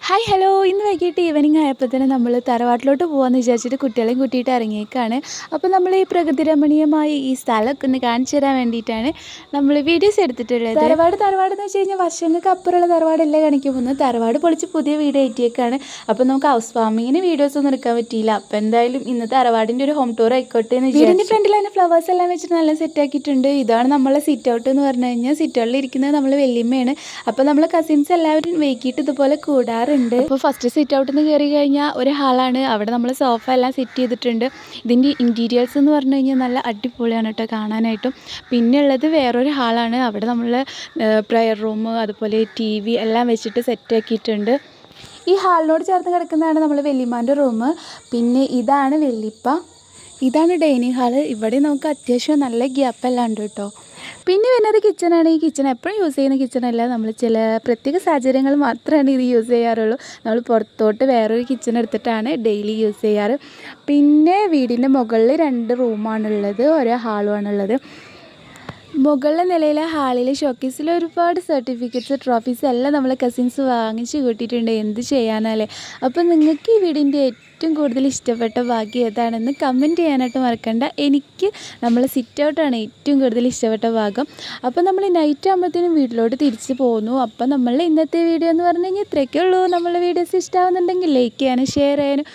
Hi hello ഇന്ന് വൈകിട്ട് evening ആയപ്പോഴത്തേനും നമ്മൾ തറവാട്ടിലോട്ട് പോകാമെന്ന് വിചാരിച്ചിട്ട് കുട്ടികളെയും കൂട്ടിയിട്ട് ഇറങ്ങിയേക്കാണ്. അപ്പോൾ നമ്മൾ ഈ പ്രകൃതി രമണീയമായ ഈ സ്ഥലമൊക്കെ ഒന്ന് കാണിച്ചു തരാൻ വേണ്ടിയിട്ടാണ് നമ്മൾ വീഡിയോസ് എടുത്തിട്ടുള്ളത്. തറവാട് എന്ന് വെച്ച് കഴിഞ്ഞാൽ വർഷങ്ങൾക്ക് അപ്പുറമുള്ള തറവാടല്ലേ കാണിക്കാൻ പോകുന്നത്. തറവാട് പൊളിച്ച് പുതിയ വീട് കയറ്റിയേക്കാണ്. അപ്പോൾ നമുക്ക് ഹൗസ് വാമിങ്ങിന് വീഡിയോസ് ഒന്നും എടുക്കാൻ പറ്റിയില്ല. അപ്പോൾ എന്തായാലും ഇന്ന് തറവാടിൻ്റെ ഒരു ഹോം ടൂർ ആയിക്കോട്ടെ എന്ന് വീടിൻ്റെ ഫ്രണ്ടിൽ തന്നെ ഫ്ലവേഴ്സ് എല്ലാം വെച്ചിട്ട് നല്ല സെറ്റാക്കിയിട്ടുണ്ട്. ഇതാണ് നമ്മളെ സിറ്റ് ഔട്ട് എന്ന് പറഞ്ഞു കഴിഞ്ഞാൽ സിറ്റ് ഔട്ടിൽ ഇരിക്കുന്നത് നമ്മൾ വല്യമ്മയാണ്. അപ്പോൾ നമ്മൾ കസിൻസ് എല്ലാവരും വൈകിട്ട് ഇതുപോലെ കൂടാറുണ്ട്. അപ്പോൾ ഫസ്റ്റ് സിറ്റ് ഔട്ടിൽ നിന്ന് കയറി കഴിഞ്ഞാൽ ഒരു ഹാളാണ്. അവിടെ നമ്മൾ സോഫ എല്ലാം സെറ്റ് ചെയ്തിട്ടുണ്ട്. ഇതിൻ്റെ ഇൻറ്റീരിയേഴ്സ് എന്ന് പറഞ്ഞു കഴിഞ്ഞാൽ നല്ല അടിപൊളിയാണ് കേട്ടോ കാണാനായിട്ടും. പിന്നെ ഉള്ളത് വേറൊരു ഹാളാണ്. അവിടെ നമ്മൾ പ്രയർ റൂം അതുപോലെ TV എല്ലാം വെച്ചിട്ട് സെറ്റാക്കിയിട്ടുണ്ട്. ഈ ഹാളിനോട് ചേർന്ന് കിടക്കുന്നതാണ് നമ്മൾ വല്യമ്മാൻ്റെ റൂം. പിന്നെ ഇതാണ് വല്യപ്പ, ഇതാണ് ഡൈനിങ് ഹാള്. ഇവിടെ നമുക്ക് അത്യാവശ്യം നല്ല ഗ്യാപ്പെല്ലാം ഉണ്ട് കേട്ടോ. പിന്നെ വരുന്നത് കിച്ചണാണ്. ഈ കിച്ചൺ എപ്പോഴും യൂസ് ചെയ്യുന്ന കിച്ചണല്ല, നമ്മൾ ചില പ്രത്യേക സാഹചര്യങ്ങൾ മാത്രമാണ് ഇത് യൂസ് ചെയ്യാറുള്ളൂ. നമ്മൾ പുറത്തോട്ട് വേറൊരു കിച്ചൺ എടുത്തിട്ടാണ് ഡെയിലി യൂസ് ചെയ്യാറ്. പിന്നെ വീടിൻ്റെ മുകളിൽ 2 റൂമാണുള്ളത്, ഓരോ ഹാളുമാണുള്ളത്. മുകളിലെ നിലയിലെ ഹാളിൽ ഷോക്കേസിൽ ഒരുപാട് സർട്ടിഫിക്കറ്റ്സ് ട്രോഫീസ് എല്ലാം നമ്മളെ കസിൻസ് വാങ്ങിച്ച് കൂട്ടിയിട്ടുണ്ട്. എന്ത് ചെയ്യാനല്ലേ. അപ്പോൾ നിങ്ങൾക്ക് ഈ വീടിൻ്റെ ഏറ്റവും കൂടുതൽ ഇഷ്ടപ്പെട്ട ഭാഗ്യം ഏതാണെന്ന് കമൻറ്റ് ചെയ്യാനായിട്ട് മറക്കണ്ട. എനിക്ക് നമ്മളെ സിറ്റ് ഔട്ടാണ് ഏറ്റവും കൂടുതൽ ഇഷ്ടപ്പെട്ട ഭാഗം. അപ്പോൾ നമ്മൾ നൈറ്റ് ആകുമ്പോഴത്തേനും വീട്ടിലോട്ട് തിരിച്ച് പോകുന്നു. അപ്പോൾ നമ്മൾ ഇന്നത്തെ വീഡിയോ എന്ന് പറഞ്ഞു കഴിഞ്ഞാൽ ഇത്രയൊക്കെ ഉള്ളൂ. നമ്മളെ വീഡിയോസ് ഇഷ്ടമാകുന്നുണ്ടെങ്കിൽ ലൈക്ക് ചെയ്യാനും ഷെയർ ചെയ്യാനും